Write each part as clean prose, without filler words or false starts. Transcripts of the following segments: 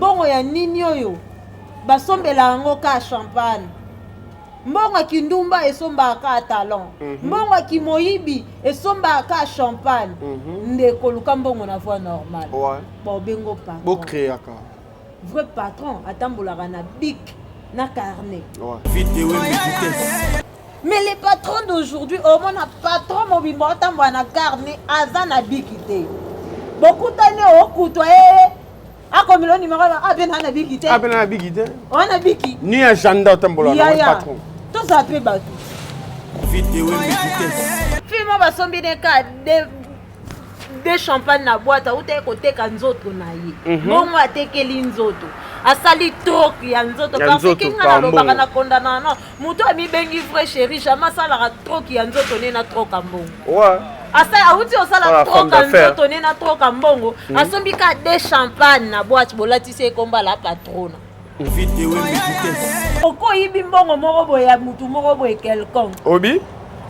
mbongo ya nini oyo basombela yango ka champagne mbongo ya kindumba esombaka ka talon mbongo ya kimoyibi esombaka ka champagne ndeko luka mbongo na voie normale bobengo patron bokreaka vrai patron atambolaka na bic na carnet mais les patrons d'aujourd'hui au moins na patron mobimba otambola na carnet aza na bic te bokutani okutwa akomelo numéro abena na bic te abena na bic te ona bic ni agenda otambola na patron tout ça peut battre fima basombi ne ka de champagne na boîte ou te koteka nzoto na ye bongo atekeli nzoto asali troc ya nzoto parce que nga nalobaka na kondana no moto amibengi vrai chéri jamais asalaka troc ya nzoto ne na troc ya mbongo asa auti osala troc ya nzoto ne na troc ya mbongo asombi ka de champagne na boîte bolatisi ekomba la patrona okoyibi mbongo moko boye ya mutu moko boye quelconque obi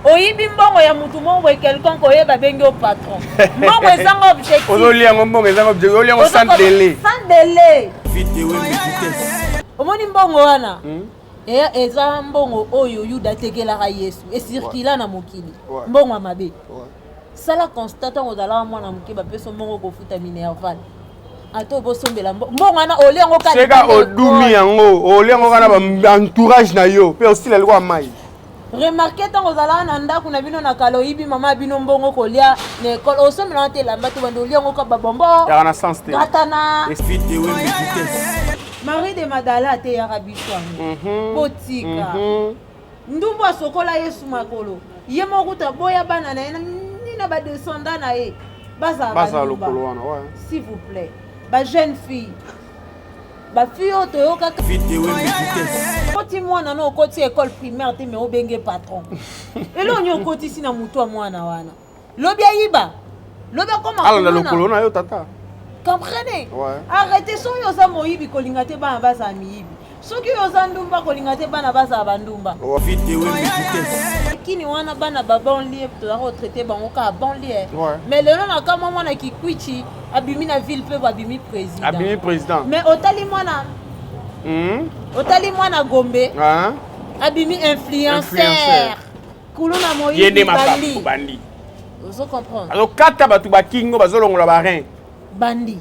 oyibi mbongo ya mutu moko boye quelconque oyeba bengi o patron mbongo ezanga objectif ozoliango mbongo ezanga objectif oliango sans délai omoni mbongo wana eza mbongo oyo yuda atekelaka yesu esirkila na mokili mbongo ya mabe sala constate ozalaka mwana moke bapesa mbongo kofuta minerval ato bosombela mbongo wana oliango seka odumi yango oliango kana ba entourage na yo pe osila liko mai remarquez tant ozala na ndako na bino na kaloyibi mama bino mbongo kolia na école osombela te lamba to bando oliango ka babombo ya na sens te katana Marie de Madala te ya rabiso botika ndumbo asokola yesu makolo ye mokuta boya bana na na ba descendant na ye baza lokolo wana s'il vous plaît ba jeune fille ba fille otoyoka koti mwana no koti école primaire te me obenge patron elo nyo koti sina mutu wa mwana wana lobi ayiba lobi koma ala lokolo na yo tata comprenez arrêtez so yo za moyibi kolinga te bana baza miyibi soki yo za ndumba kolinga te bana baza bandumba kini wana bana ba bon lie to la retraité bango ka bon lie mais lelo na kama mwana kikwichi abimi na ville pe abimi président mais otali mwana Gombe abimi influenceur kuluna moyibi bandi vous comprenez alors kata batu bakingo bazolongola ba rein bandi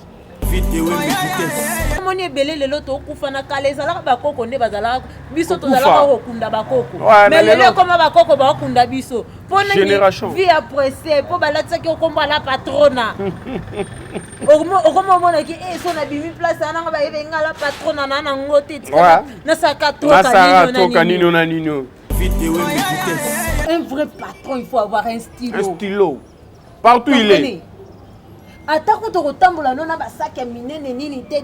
moni ebele lelo tokufa na kala ezalaka bakoko nde bazalaka biso tozalaka kokunda bakoko mais lelo koma bakoko bakunda biso mpona vie apressé mpo balatisaki okomba la patrona okoma omonaki so na bimi place ananga bayebenga la patrona na nango te nasaka troka nino na nino. Un vrai patron, il faut avoir un stylo. Un stylo. Partout il est. Attends, quand on retombe là, on a un sac à miner,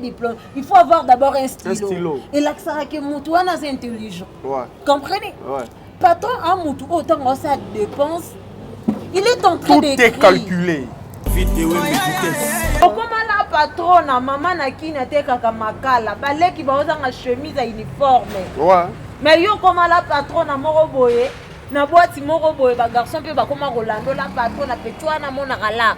diplôme. Il faut avoir d'abord un stylo. Un stylo. Et là, ça que Moutouana c'est intelligent. Ouais. Comprenez? Ouais. Patron, un Moutou, autant que ça dépense, il est en train de. Tout est calculé. Comment la patronne, maman n'a qui n'a été qu'à Makala, balai qui va oser en chemise à uniforme. Ouais. Mais yo comment la patronne a moroboye, na boîte moroboye, ba garçon peut ba comment Rolando la patronne a fait toi na mon arala.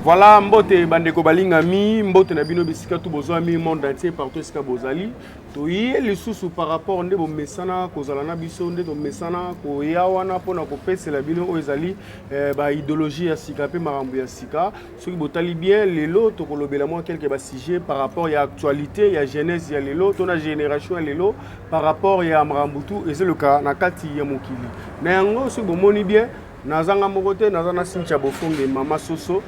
Voilà, mbote bandeko balingami, mbote na bino bisika tout besoin mi monde entier partout esika bozali. To yé les sous par rapport nde bo mesana kozala na biso nde to mesana ko yawana pona ko pese la bino ezali ba idéologie ya sika pe marambo ya sika. Soki botali bien lelo to kolobela moi quelques ba sujets par rapport ya actualité ya jeunesse ya lelo to na génération ya lelo par rapport ya marambutu et c'est le cas na kati ya mokili. Na yango soki bomoni bien nazanga mokote nazana Sincha Bofonge mama soso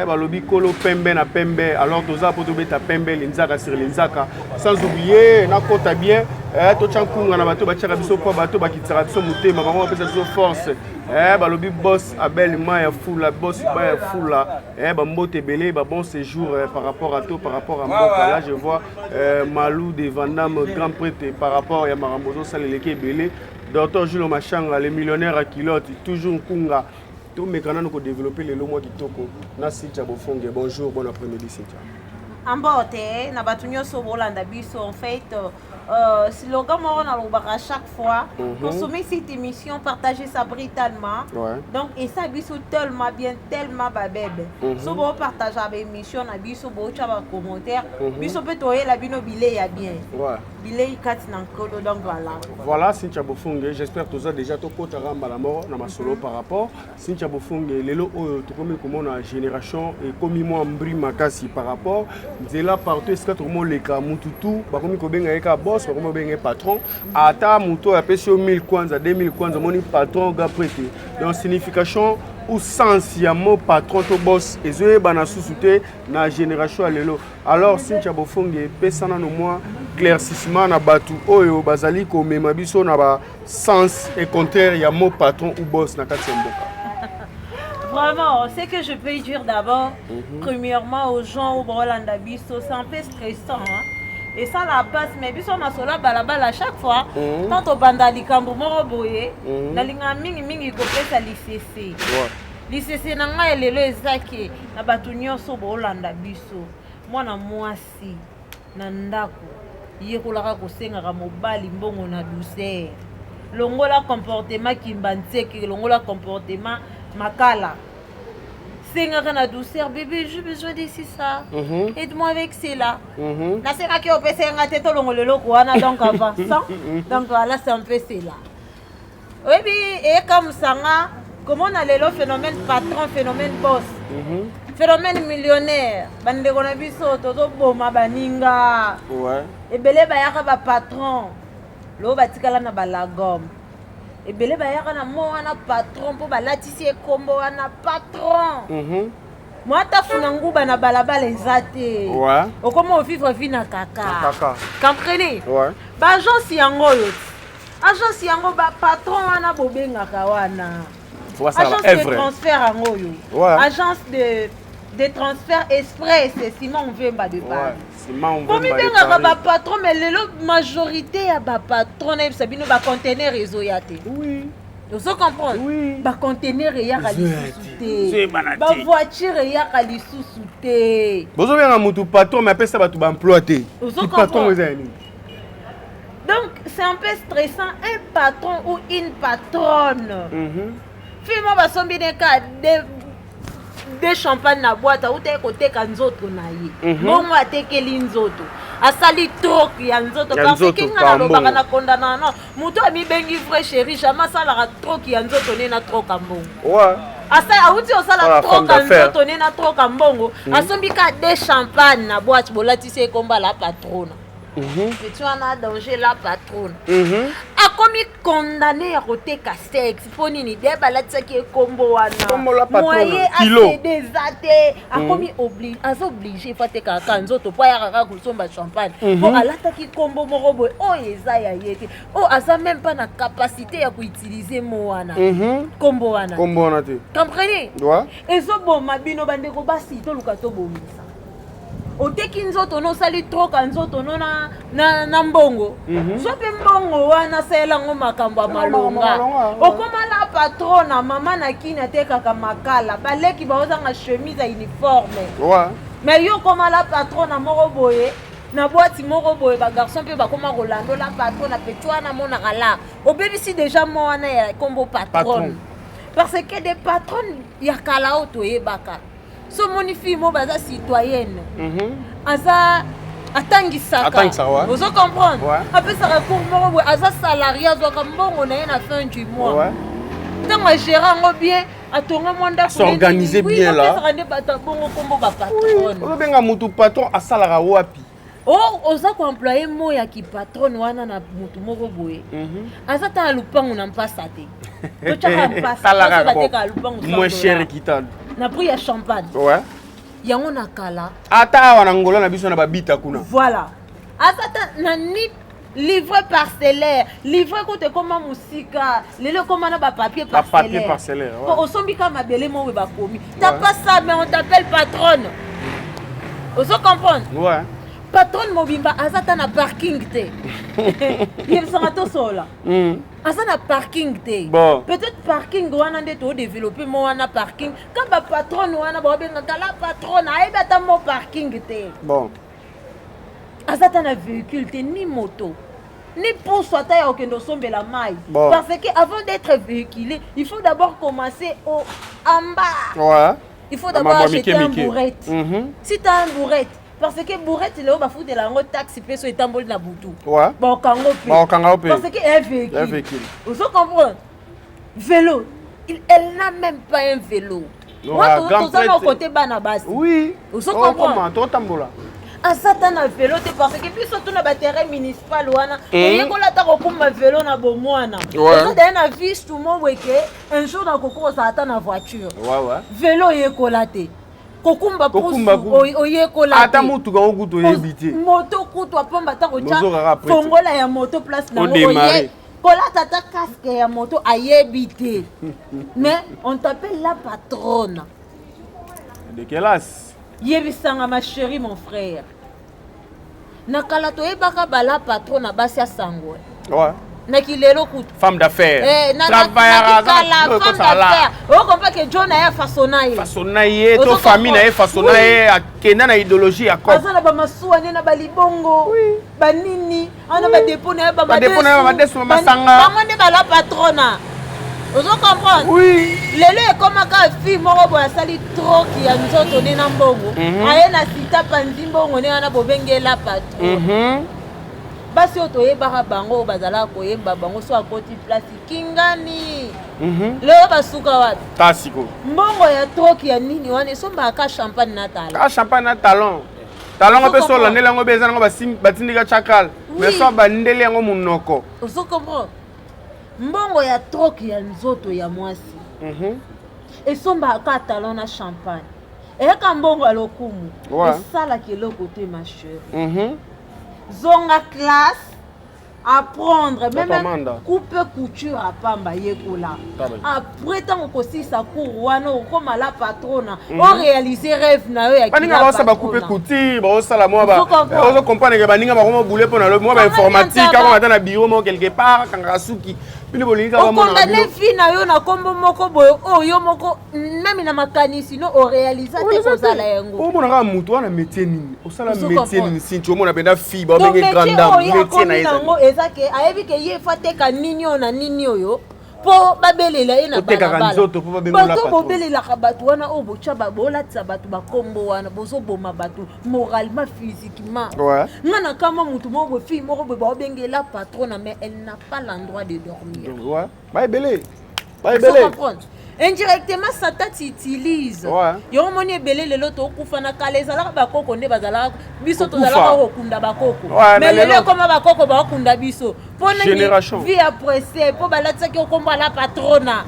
balobi kolo pembe na pembe alors toza po tobeta pembe linzaka sur linzaka sans oublier na kota bien to chankunga na bato bachaka biso po bato bakitsaka biso mutema bango pesa biso force balobi boss Abel Maya fula boss Maya fula mbote belé ba bon séjour par rapport à tout par rapport à Mboka là je vois Malou de Vandam grand prêtre par rapport à Marambozo saleleke belé docteur Jules Machanga les millionnaires à Kilote toujours kunga. Tout mes canaux nous développer les lois qui toko. Na Sincha Bofonge. Bonjour, bon après-midi Sincha. Ambote, na batunyo so bolanda biso en fait slogan moi on a à chaque fois consommer cette émission, partager ça brutalement. Donc et ça biso tellement bien tellement ba bébé. So bon partager avec émission na biso bo chaba commentaire. Biso peut toyer la bino bilé ya bien. Bilé kat na kolo donc voilà. Voilà Cynthia Bofunge, j'espère que tu as déjà to kota ramba la mort na ma solo par rapport Cynthia Bofunge lelo to comme comment na génération et comme moi mbri makasi par rapport nzela partout est-ce que tout le monde les ka mututu ba comme ko benga eka boss ba comme benga patron ata muto apesi 1000 kwanza 2000 kwanza moni patron ga prêté donc signification ou sens ya mot patron to boss ezoye bana susute na génération lelo alors Cynthia Bofunge pesana no moi éclaircissement na batu oyo bazali ko mema biso na ba sens et contraire ya mot patron ou boss na kati mboka. Vraiment, ce que je peux dire d'abord, premièrement aux gens au Brolanda Bisso, c'est un peu stressant. Hein? Et ça la passe, mais biso na sola balabala à chaque fois, quand on banda likambo moro boye, na linga mingi kopesa l'ICC. L'ICC na nga elelo ezaki na batu nyonso Brolanda Bisso. Mwana mwasi na ndako yekolaka kosengaka mobali mbongo na douceur. Longola comportement kimbantseki, longola comportement makala. Sengaka na douceur, bébé, j'ai besoin de ça. Aide-moi avec cela. Na senga ki opesenga te to longolelo kwana donc avançant. Donc voilà, c'est un peu cela. Oui, et comme ça, comment on a le phénomène patron, phénomène boss. Phénomène millionnaire. Bande kona biso toto boma baninga. Ouais. Et belé bayaka ba patron. Lo batikala na balagom. Et belé bayaka na mo wana patron po balatisi kombo wana patron. Moi ta funangu bana balabala ezate. Ouais. O comment vivre vie na kaka. Comprenez? Ouais. Ba agence yango yo. Agence yango ba patron wana bobengaka wana. Agence de transfert yango yo. Ouais. Agence de transfert express, Simon Vemba de Paris. Simon Vemba de Paris. Patron, mais la majorité a ba patron, sabino ba conteneur réseau yate. Oui. Vous comprenez? Oui. Ba conteneur ya kali sous-souté. Ba voiture ya kali sous-souté. Bozo bien mutu patron, mais après ça ba tu ba employé. Patron ezani. Donc c'est un peu stressant un patron ou une patronne. Fais-moi ba sombi de cas de champagne na boîte ou te côté kanzoto na ye bon wa te keli nzoto asali trop ya nzoto parce que kinga na lobaka na kondana no muto ami bengi vrai chéri jamais ça la trop ya nzoto ne na trop kambongo ouais asa auti osala trop kanzoto ne na trop kambongo asombi ka de champagne na boîte bolati se komba la patrona et tu en as danger la patronne a commis condamné à côté castex poni ni deba la tsaki kombo wana moyen assez désaté a commis obligé fate ka kanzoto po ya kaka kusomba champagne po alataki kombo moko boy o eza ya yete o asa même pas na capacité ya kuutiliser mo wana kombo wana te comprenez ezo boma bino bandeko basi to luka to bomisa oteki nzoto no sali troka nzoto no na mbongo sope mbongo wana saelango makambo ya malonga okoma la patrona mama na kini atekaka makala baleki baozanga chemise ya uniforme mais yo koma la patrona moko boye na boîte moko boye ba garçon pe bakoma rolando la patrona petit wana monaka la obebisi déjà mo wana ya kombo patron parce que des patrons ya kala oto yebaka so moni fille mo baza citoyenne aza atangisaka vous comprendre après ça recours moko aza salarié azoka mbongo na ye na fin du mois ntango gérant ngo bien atonga mwanda s'organiser bien là ça rende bata bongo kombo ba patron obenga mutu patron asalaka wapi oza ko employer mo ya ki patron wana na mutu moko boye aza ta lupango na mpasa te to chaka mpasa ba te ka lupango moins cher quittal na prix ya champagne ouais yango na kala ata wana ngola na biso na babita kuna voilà azata na ni livré parcellaire livré côté comment musika lelo comment na ba papier parcellaire ouais. Osombi kama belé mo ba komi t'as pas ça mais on t'appelle patronne oso comprendre ouais patronne mobimba azata na parking te il sera tout seul asa na parking te peut-être parking wana ndé to développer mo wana parking quand ba patronne wana ba benga kala patronne ayeba ta mo parking parking te. Bon. Azata na véhicule te ni moto. Ni pour soit à okendo sombe la maille. Bon. Parce que avant d'être véhiculé, il faut d'abord commencer en bas. Ouais. Il faut d'abord acheter un bourrette. Si tu as un bourrette, parce que bourrette là on va foutre la taxi peso et tambol na butu. Ouais. Bon kango pe. Bon kango pe. Parce que un véhicule. Un véhicule. Vous comprenez? Vélo. Elle n'a même pas un vélo. Moi tout ça au côté banabas. Oui. Vous comprenez? Comment tambola. Un certain vélo te parce que puis surtout na batterie municipal wana et ko la ta ko kuma vélo na bomwana. Ça donne un vis tout mon weke un jour na koko ça attend na voiture. Ouais. Vélo ye ko la te. Kokumba pousse oye ko la. Ata mutu ga nguto yebiti. Moto kutwa pomba ta ko cha. Fongola ya moto place na oye. Kola tata casque ya moto ayebite. Mais on t'appelle la patronne. De quelle as? Yebisanga ma chérie mon frère. Nakala to ebaka bala patronne basi ya sango. Ouais. Nakilelo kutu. Femme d'affaires. Travailleur. Femme d'affaires. On comprend que John a façonnaye. Façonnaye, to famille na façonnaye akenda na idéologie ya quoi. Azala ba masuwa ne na balibongo. Banini, ana ba dépôt na ba madesu. Ba dépôt na ba madesu masanga. Ba monde bala patrona. Vous comprenez? Oui. Lelo e comme ka fille moko boya sali trop ki ya nzoto ne na mbongo. Aye na sita panzi mbongo ne ana bobengela patron. Basi otoyebaka bango bazala koyeba bango so akoti place kingani. Leo basuka wapi? Tasiko. Mbongo ya troki ya nini wane somba ka champagne na talon. Ka champagne na talon. Talon pe so landela ngo bezana ngo batindika chakal. Mais so bandele ngo munoko. Vous comprenez? Mbongo ya troki ya nzoto ya mwasi. Et somba ka talon na champagne. Et ka mbongo alokumu. Et sala keloko te ma chérie. Zonga classe, apprendre, même coupe couture à Pamba Yekola. Après, tant que si ça court, comme la patronne, on réalise rêve na eux. Pas ninga ça va couper couture, bah ça la moi bah. On comprend que bah ninga bah comment bouler pour le moi bah informatique, quand on attend à bureau moi quelque part, quand Rasuki. On condamne fille na yo na kombo moko boy oh yo moko même na makani sinon on réalise te kozala yango. O mona ka mutu na métier nini? O sala métier nini si tu mona benda fille ba benga grande dame métier na eza. Ngo ezake ayebi ke ye fateka nini na nini oyo po babelela ina balabala. Nzoto po babenga la patron. Bato bobelela kabatu wana o bocha ba bolatsa batu ba kombo wana bozo boma batu moralement physiquement. Ouais. Ngana kama mutu mo fille moko be ba bengela patronne mais elle n'a pas l'endroit de dormir. Ouais. Ba belé. Indirectement Satan t'utilise. Yo moni belé le loto kufa na kalezala ba koko ne bazala biso to zala ko kunda ba koko. Mais le comme ba koko ba kunda biso. Génération. Vie après c'est pour balatsa ki okomba la patrona.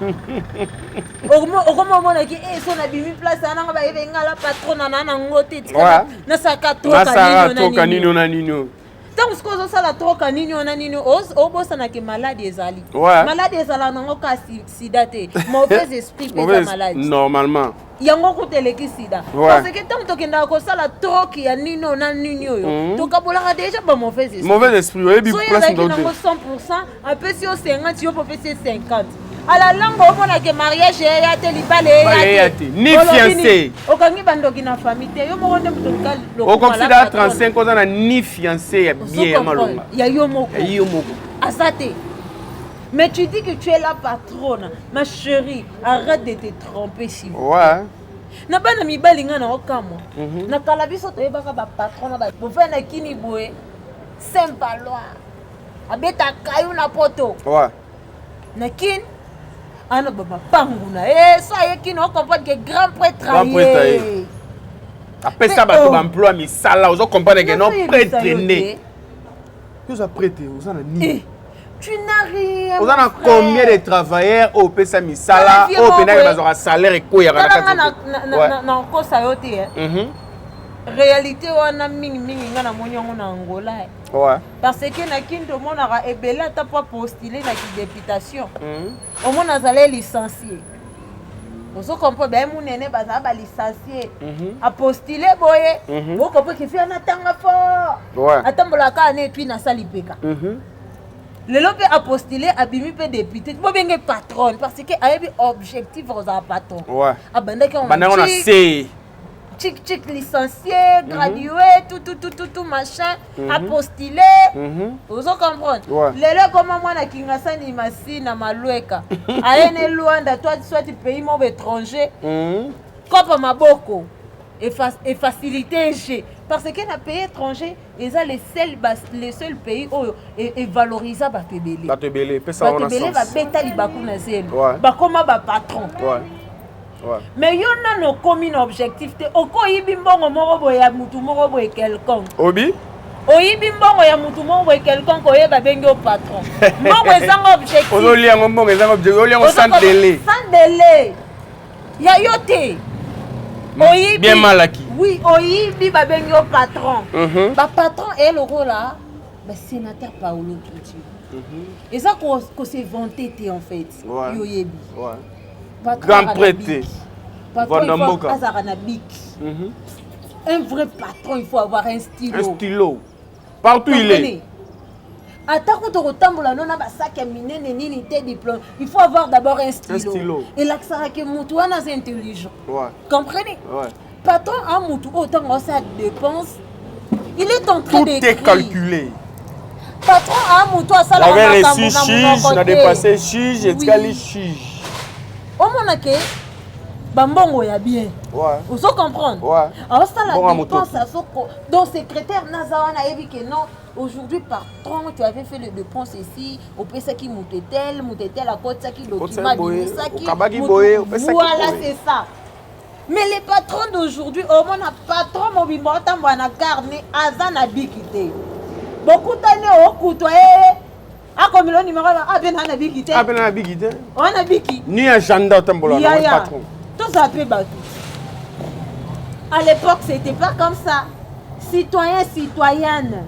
Okomo mona ki so na bimi place ana ba yebenga la patrona na ngote tika na saka toka nino na nino. Tant que ça la troca nino na nino o bossa na ke maladie ezali. Maladie ezala nango ka sida te. Mauvais esprit pesa maladie. Normalement. Yango koteleki sida. Parce que tant que kenda ko sala troki ya nino na nino yo. To kabola déjà ba mauvais esprit. Mauvais esprit, oui, bi place donc 100%, un peu si au 50, tu peux faire 50. À la langue au monde que mariage ya te libale ni fiancé. Okangi bandoki na famille te yo mo ndem to kal. O considère 35 ans na ni fiancé ya bien malonga. Ya yo moko. Asate. Mais tu dis que tu es la patronne. Ma chérie, arrête de te tromper s'il vous plaît. Ouais. Na bana mibali nga na okamo. Na kala biso to yebaka ba patronne ba. Bo fa na kini boye. Simple loi. Abeta kayu na poto. Ouais. Na kin ana baba panguna. So ayekini on comprend que grand prêtre aye. Après ça ba to emploi misala, on comprend que non prêtre né. Que ça prêtre, on a ni. Tu n'as rien. On a combien de travailleurs au pesa misala, au pénal bazora salaire et quoi ya na ko sayote réalité wana mingi ngana monyo na Angola. Ouais. Parce que na kindo monaka ebela ta pas postuler na ki députation. Au moins azalé licencié. Vous comprenez ben munene baza ba licencié. A postuler boye. Vous comprenez que fait na tanga fort. Ouais. Atambola ka ne puis na salipeka. Le lope a postulé à bimi pe député. Bo benge patron parce que a eu objectif aux patron. Ouais. Abanda que on a tchik licencié, gradué, tout machin, apostillé. Vous comprenez? Lelo comment moi na Kinshasa ni masi na malueka. Aene Luanda toi soit tu pays mon étranger. Comme maboko et facilité G parce que na pays étranger ils ont les seuls pays où et valoriser ba tebele. Ba tebele, pesa on a sens. Ba beta li bakuna zelo. Ba koma ba patron. Mais il y a nos communes objectifs. Oko yibi mbongo moko boye ya mutu moko boye quelconque. Obi? Oyibi mbongo ya mutu moko boye quelconque oyeba bengi au patron. Mbongo ezanga objectif. Ozoli yango mbongo ezanga objectif. Ozoli yango sans délai. Sans délai. Ya yote. Oyibi. Bien malaki. Oui, oyibi ba bengi au patron. Ba patron est le rôle là. Ba sénateur Paolo Touti. Et ça qu'on s'est vanté en fait. Yoyebi. Ouais. Grand prêté. Patron, un vrai patron, il faut avoir un stylo. Un stylo. Partout il est. Attends, quand on retombe là, on a un sac à miner, diplôme. Il faut avoir d'abord un stylo. Un stylo. Et là, ça a que Moutou est intelligent. Ouais. Comprenez? Ouais. Patron à Moutou, autant que ça dépense, il est en train d'écrire. Tout est calculé. Patron à Moutou, ça la avait reçu chige, on a dépassé chige, et tu chige. Au moins que bambongo ya bien. Ouais. Vous comprendre? Ouais. Alors ça la dépense à soko. Donc secrétaire Nazawana a dit que non, aujourd'hui patron tu avais fait le dépense ici, au pesa qui moutetel à côté ça qui document ça qui. Voilà, c'est ça. Mais les patrons d'aujourd'hui, au moins un patron mobimota mwana carnet azana bikité. Beaucoup d'années au coutoyer. Ah, comme le numéro là, ben on a bikité. Ah, ben on a bikité. On a biki. Ni agenda tambola, non patron. Tout ça peut battre. À l'époque, c'était pas comme ça. Citoyen, citoyenne.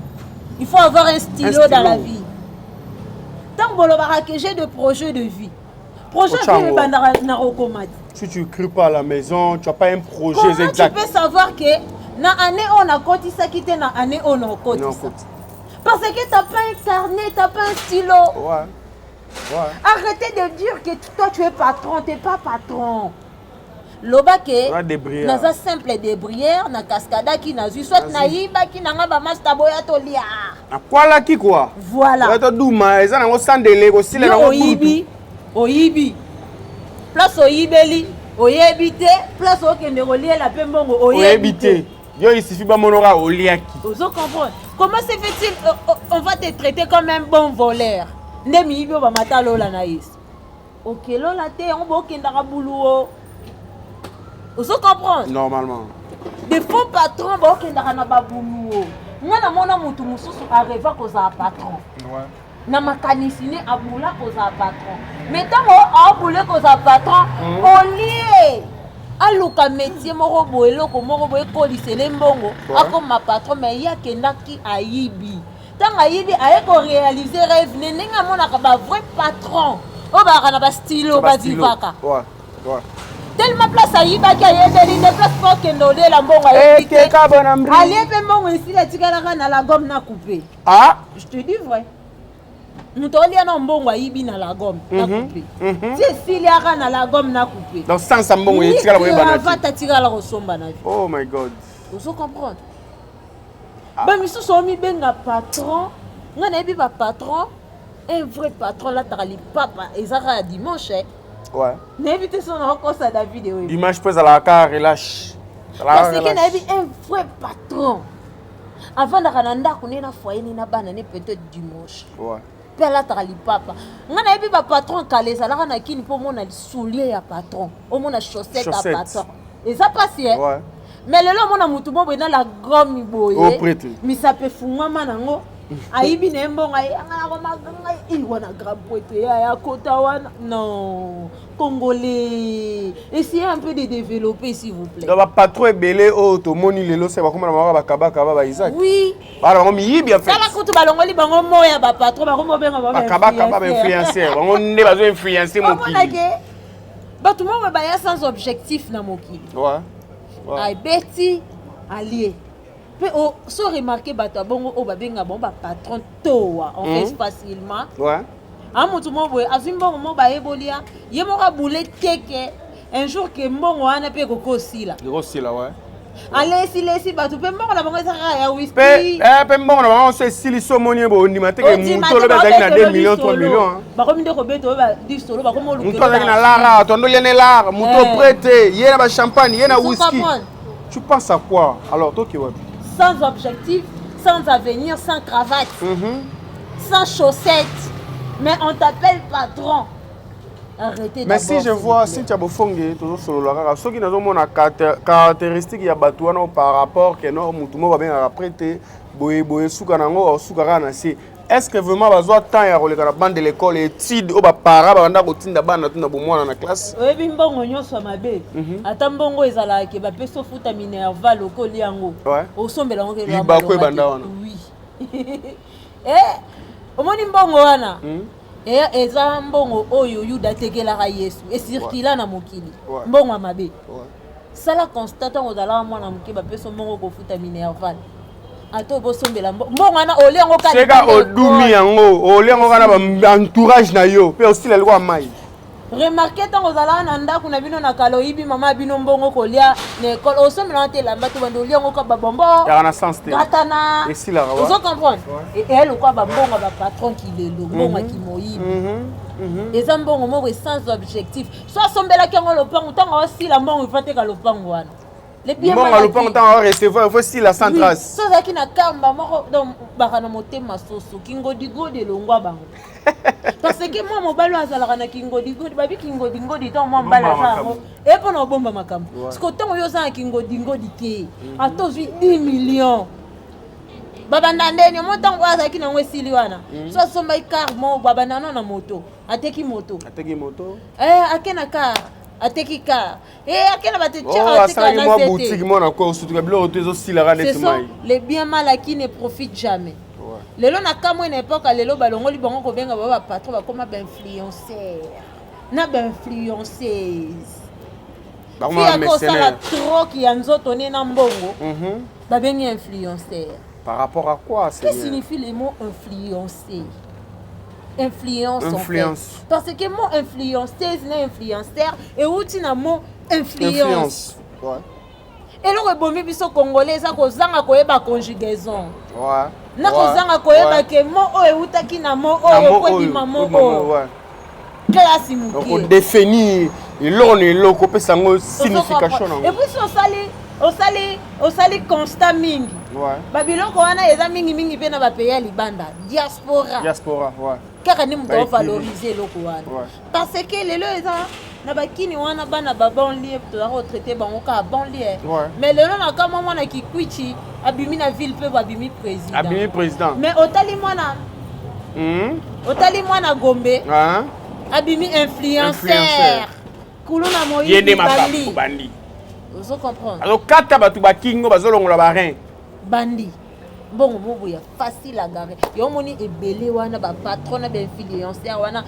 Il faut avoir un stylo dans la vie. Tant que j'ai de projets de vie. Projet de vie, si tu ne crées pas à la maison, tu n'as pas un projet comment exact. Tu peux savoir que dans l'année on a côté ça qui était dans l'année on a côté ça. Parce que tu n'as pas un carnet, tu n'as pas un stylo. Ouais. Arrêtez de dire que toi tu es patron, tu n'es pas patron. Lobake, dans un simple débrière, na cascada qui n'a vu, soit naïba qui n'a pas mas taboya tolia. Quoi qui quoi? Voilà. Ouais, douma, ils ont un sans délai aussi les oyibi. Place oyibeli, oyebite, place okende relier la pembongo oyebite. Yo il suffit pas monora oliaki. Vous comprenez? Comment se fait-il on va te traiter comme un bon voleur? Ndemi ibio ba matalo la naïs. OK, lola te on bo kendara boulou. Vous comprenez? Normalement. Des faux patrons bo kendara na ba boulou. Ngana mona mutu mususu arriva koza patron. Ouais. Na makanisine abula koza patron. Mais tant abula koza patron, au lieu aluka métier moko boye loko moko boye kolisele mbongo akoma patron mais ya kendaki ayibi. Tant ayibi aye ko réaliser rêve nenga mona ka ba vrai patron. O ba na ba stylo ba divaka. Ouais. Tellement place ayiba ki ayebeli de place pour que ndole la mbongo ayebite. Aliebe mbongo ici la tikala na la gomme na coupé. Ah, je te dis vrai. Mutoli ana mbongo ayibi na la gomme na coupé. Si il a na la gomme na coupé. Donc sans mbongo etikala boye bana. Va ta tikala ko somba na vie. Oh my god. Vous comprenez? Ba misu so mi benga patron, ngana ebi ba patron, un vrai patron là tali papa ezara dimanche. Ouais. N'évitez son encore ça la vidéo. L'image pèse à la car relâche. Parce qu'il y a un vrai patron. Avant de rentrer dans foyer ni na banane peut-être dimanche. Ouais. Puis là tali papa. Ngana ebi ba patron calé ça là na kini pour mon soulier ya patron. Au mon chaussette à patron. Et ça passe hein. Ouais. Mais le long mon amutu bon na la gomme boye. Oh prêtre. Mais ça peut fuma manango. Ayibi nembo ngai ngana ko maganga iwana grand poète ya kota wana non congolais essayez un peu de développer s'il vous plaît. Donc patron est belé au to moni lelo c'est ba komana ba kabaka ba Isaac. Oui. Alors on mi bien fait. Sala kutu balongoli bango moya ba patron ba komo benga ba kabaka ba influenceur. On ne ba influencer mon qui. Ba tout monde ba ya sans objectif na moki. Ouais. Ay beti allié. Mais si vous remarquez, on va patron toa, on fait facilement. Ouais. Un jour que mon on a payé aussi là. Aussi là, ouais. allez si bato pe mbongo na bango ezaka ya whisky pe mbongo na bango se sili so moni bo ndima te ke muto lo bazaki na 2 millions 3 millions bakomi nde kobeto ba 10 solo bakomi oluke muto azaki na lara tondo liene lara muto prêté yé na ba champagne yé na whisky tu penses à quoi alors toi qui sans objectif sans avenir sans cravate sans chaussettes mais on t'appelle patron. Arrêtez. Mais si je vois Cynthia Bofonge toujours solo la kaka soki nazomona caractéristique ya bato wana par rapport que non mutu mo ba benga prêté boye suka nango suka kana si est-ce que vraiment bazwa temps ya koleka na bande de l'école étude o ba para ba banda kotinda bana tuna bomwana na classe oyebi mbongo nyonso mabe ata mbongo ezala ke ba peso futa minerva lokoli yango osombela ngo ke lwa ba ko banda wana oui omoni mbongo wana eza mbongo oyo yuda tekelaka yesu esirkila na mokili mbongo ya mabe sala constat ntango ozalaka mwana moke bapeso mbongo kofuta minerval ata obosombela mbongo wana olia yango seka odumi yango olia yango kana baentourage na yo mpe osila likwa mai remarke ntango ozalaka na ndako na bino na kala oyibi mama bino mbongo kolia na ekole osombelanga te elamba to bande olia yango ka babombo katana ozo comprendre elokwa bambongo bapatron kilelo mbongo akimoyibi eza mbongo moko sans objectif so asombelaki yango lopango ntango osila mbongo ifa teka lopango wana mbongo lopango ntango recevoir il faut sila sans trace so ozalaki na kamba moko baka na motema soso kingodigodi elongwa bango parce que moi mobali azalaka na kingodigodi babi kingodigodi ntango mwa mobali aza yango epo na obomba makambo parce que ntango yo oza na kingodigodi te ata ozwi 10 millions babanda ndeni mo ntango azalaki nango esili wana so asombaki car mo babanda no na moto ateki moto ake na car ateki car akena bateasalaki mwa boutique mwana ko osutuka biloko to ezosilaka neti mai les biens mal acquis ne profitent jamais. Lelo na kamwe une époque lelo balongoli bango ko benga ba patron ba koma ba influenceur na ba influenceuse ba ma mercenaire trop qui a nzoto ne na mbongo ba bengi influenceur par rapport à quoi c'est qu'est-ce signifie le mot influencer influence parce que le mot influenceuse na influenceur et outi na mot influence et le rebomi biso congolais ça kozanga koyeba conjugaison na kozanga koyeba ke mo oyo utaki na mo oyo ko di mamo o classe mukie donc définir eloko pesa ngo signification et puis osali constat mingi babiloko wana eza mingi pe na bapeyi ya libanda diaspora kaka ni mutu ovalorize eloko wana parce que lelo eza na bakini wana bana babanlie tozaka kotraite bango kaka banlie mais lelo na kama mwana kikwichi abimi na ville mpe babimi président mais otali mwana gombe abimi influenceur kuluna moyibi bandi ozo comprendre alors kata batu bakingo bazolongola barin bandi bongo mobo ya facile à garer yo moni ebele wana ba patron na ba influenceur wana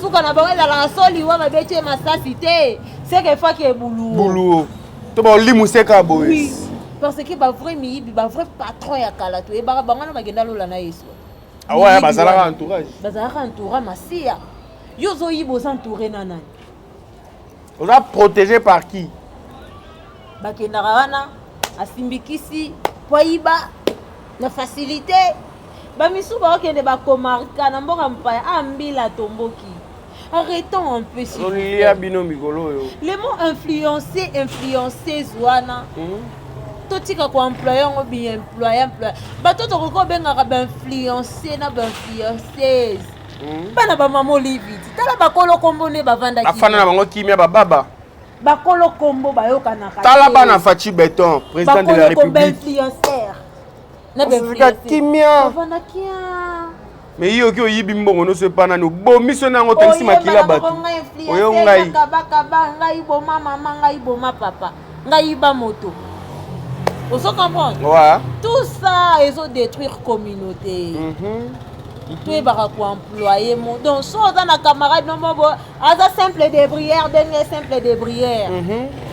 suka na bango la soli wa babete masasi te c'est que fois que bulu to ba limuseka boys parce que ba vrai miyibi ba vrai patron ya kala to e ba bango na bagenda lola na yesu ouais bazalaka entourage masia yo zo yibo s'entourer na nani on a protégé par qui bakendaka wana asimbikisi poiba na facilité bamisu bakende bakomarka na mboka mpaya ambila tomboki arrêtons un peu si le mot influencer influenceuse wana totika ko employer ngo bien employer bato to ko bengaka ba influencer na ba influenceuse bana ba mamo liviti tala bakolo kombo ne bavanda ki afana na bango kimia bababa bakolo kombo bayoka na kati tala bana Fachi Beton président de la République influenceur na ba kimia bavanda kia mais yo ki oyibi mbongo no se pana no bo miso nango tangisi makila bato oyo ngai kaba ngai boma mama ngai boma papa ngai ba moto ozo comprendre tout ça ils ont détruire communauté tu es baka ko employer mon donc so dans la camarade no mobo as simple de brière dernier simple de brière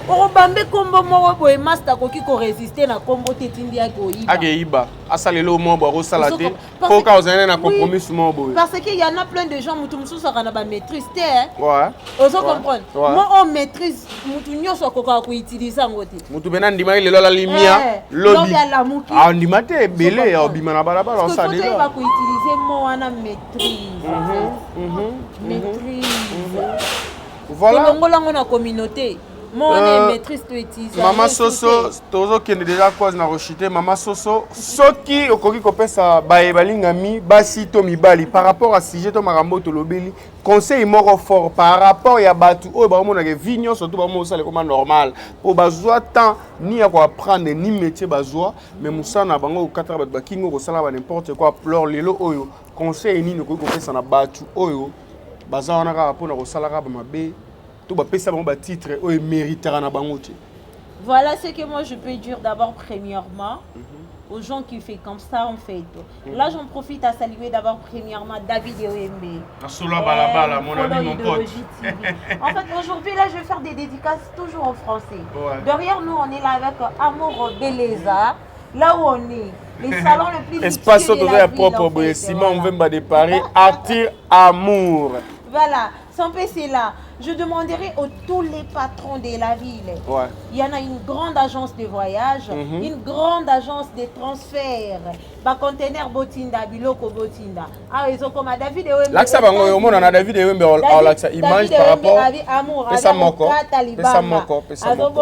orobambe kombo moko boye master koki ko résister na kombo tetindi ya koyiba akeyiba asalelo mo bo sala te ko ka ozana na compromis mo boye parce que y en a plein de gens mutu mususu kana ba maîtrise te ouais ozo comprendre moi on maîtrise mutu nyonso koka ko utiliser ngote mutu bena ndima lelo la limia lobby ah ndima te belé ya bima na bala bala ça déjà ba ko utiliser mo wana maîtrise maîtrise voilà longolango na communauté moi maîtrise to utiliser mama soso tozo kende déjà cause na rochité mama soso soki okoki kopesa baye balingami basi to mibali par rapport à sujet to makambo to lobeli conseil moko fort par rapport ya batu oyo ba mona ke vigno surtout ba mo sala comme normal pour bazwa temps ni ya ko apprendre ni métier bazwa mais musana bango ko katra bat bakingo ko sala ba n'importe quoi pleur lelo oyo conseil ni okoki kopesa na batu oyo baza wana ka pona ko sala ka ba mabe. Voilà ce que moi je peux dire d'abord premièrement aux gens qui font comme ça en fait. Là j'en profite à saluer d'abord premièrement David Ewembe. Mon ami, mon pote. En fait aujourd'hui là je vais faire des dédicaces toujours en français. Ouais. Derrière nous on est là avec Amour Beleza. Là où on est, les salons les plus espace de la propre Simon Mvemba de Paris attire amour. Voilà, sans c'est là. Je demanderai à tous les patrons de la ville. Ouais. Il y en a une grande agence de voyage, une grande agence de transfert. Ba conteneur botinda, biloko botinda. Ah, ils ont comme David Ewembe. Là ça va on a David Ewembe ça image par rapport à ça moko. Ça moko, ça moko.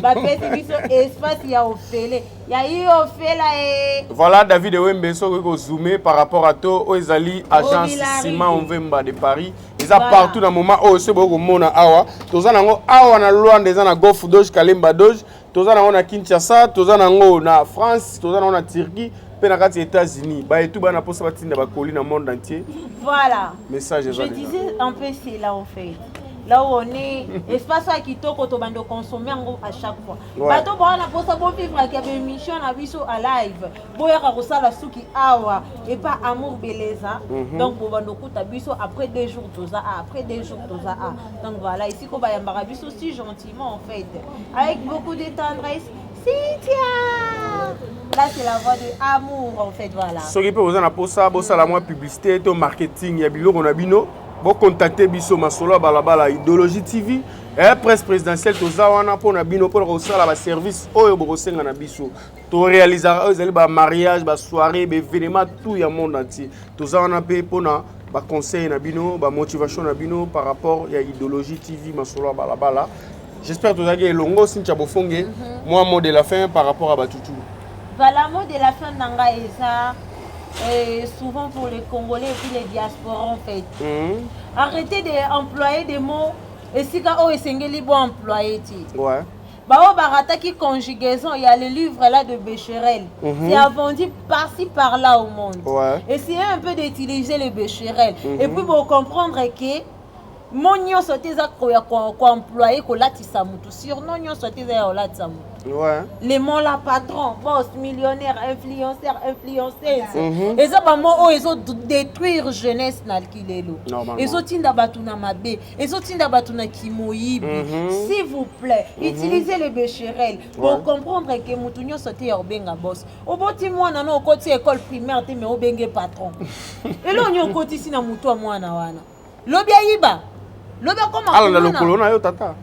Ba pesi biso espace ya ofele. Ya eu ofela e. Voilà David Ewembe so ko zoomer par rapport à to Oezali agence Simon Mvemba de Paris. Ils a partout dans moment oh c'est beaucoup mona awa tozana ngo awa na Luanda za na Golf Doge Kalemba Doge tozana ngo na Kinshasa tozana ngo na France tozana ngo na Turquie pe na kati États-Unis ba etu bana posa batinda ba koli na monde entier. Voilà message je disais un peu c'est là en fait là où on est espace à kitoko to bando consommer à chaque fois bato bana posa bo vivre avec une émission na biso à live boya ka kosala suki awa et pas amour beleza donc bo bando kuta biso après 2 jours toza après 2 jours toza donc voilà ici ko ba yambara biso si gentiment en fait avec beaucoup de tendresse. Là c'est la voix de amour en fait voilà soki pe ozana posa bo sala moi publicité to marketing ya biloko na bino bo contacter biso masolo balabala idéologie TV et presse présidentielle toza wana pona bino pour resala ba service oyo bo senga na biso to réaliser ezali ba mariage ba soirée ba événement tout ya monde entier toza wana pe pona ba conseil na bino ba motivation na bino par rapport ya idéologie TV masolo balabala. J'espère que vous avez longo Cynthia Bofongue. Moi mot de la fin par rapport à Batutu. Voilà mot de la fin nanga et ça. Et souvent pour les Congolais et puis les diasporas en fait. Arrêtez d'employer des mots et si quand on est bon employer. Ouais. Bah barata qui conjugaison il y a le livre là de Becherel. C'est vendu par-ci par-là au monde. Ouais. Essayez un peu d'utiliser le Becherel et puis pour comprendre que mon nyonso teza ko employer ko latisa mutu surnom nyonso teza ya latisa mutu. Ouais. Les mots la patron, boss, millionnaire, influenceur, influenceuse. Et ça ba mo o ezo détruire jeunesse na kilelo. Ezo tinda batu na mabe, ezo tinda batu na kimoyibi. S'il vous plaît, utilisez le Becherel pour comprendre que mutu nyonso te ya obenga boss. Oboti mwana na okoti école primaire te me obenge patron. Et là on yokoti sina mutu mwana wana. Lobi ayiba. Lobi comment alors le colonna yo tata.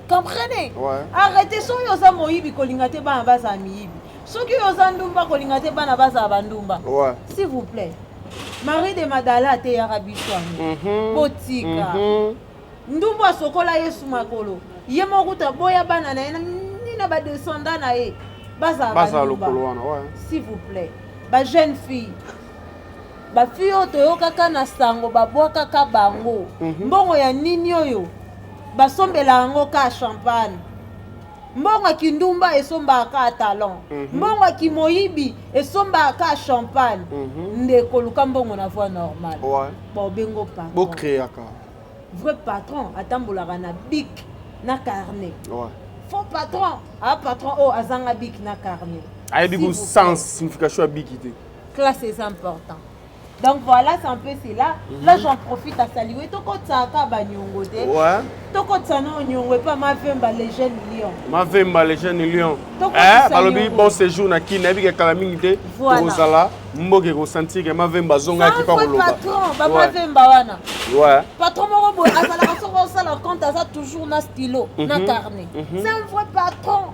Comprenez? Ouais. Arrêtez so yoza moyibi kolingate bana baza miyibi. Soki yoza ndumba kolingate bana baza bandumba. Ouais. S'il vous plaît. Marie de Madala te ya rabiswani. Botika. Ndumba sokola Yesu makolo. Ye mokuta boya bana na nina ba descendant na ye. Baza bandumba. Ouais. S'il vous plaît. Ba jeune fille. Ba fille oyo kaka na sango babwa kaka bango mbongo ya nini oyo basombela yango ka champagne mbongo kindumba esomba ka talon mbongo kimoyibi esomba ka champagne ndeko luka mbongo na voix normale bon bengo patron bo créer ka vrai patron atambolaka na bic na carnet faux patron patron o azanga bic na carnet ayebi ko sens signification ya bic ité classe est important. Donc voilà, c'est un peu cela. Là, j'en profite à saluer. Toko Tsaka Banyongo. Ouais. Toko Tsano Nyongo, pas Mavemba les jeunes lions. Mavemba les jeunes lions. Balobi bon séjour na ki na bi ke calamité. Kozala, mboke ko sentir que Mavemba zonga ki pa koloba. Patron, ba Mavemba wana. Ouais. Patron moko boy, azala ka soko sala compte aza toujours na stylo, na carnet. C'est un vrai patron.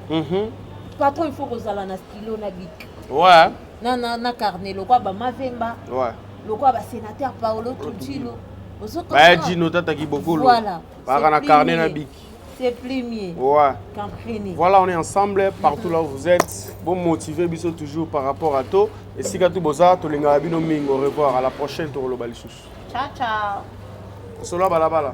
Patron, il faut kozala na stylo na bic. Ouais. Na carnet lo kwa ba Mavemba. Ouais. Le quoi bah sénateur Paolo Tutilo. Bah Dino tata qui beaucoup. Voilà. Par carnet na bic. C'est plus mieux. Ouais. Voilà, on est ensemble partout là où vous êtes. Bon motivé biso toujours par rapport à toi. Et si gâtou boza to lenga bino mingo. Au revoir à la prochaine tour le balisous. Ciao ciao. Solo balabala.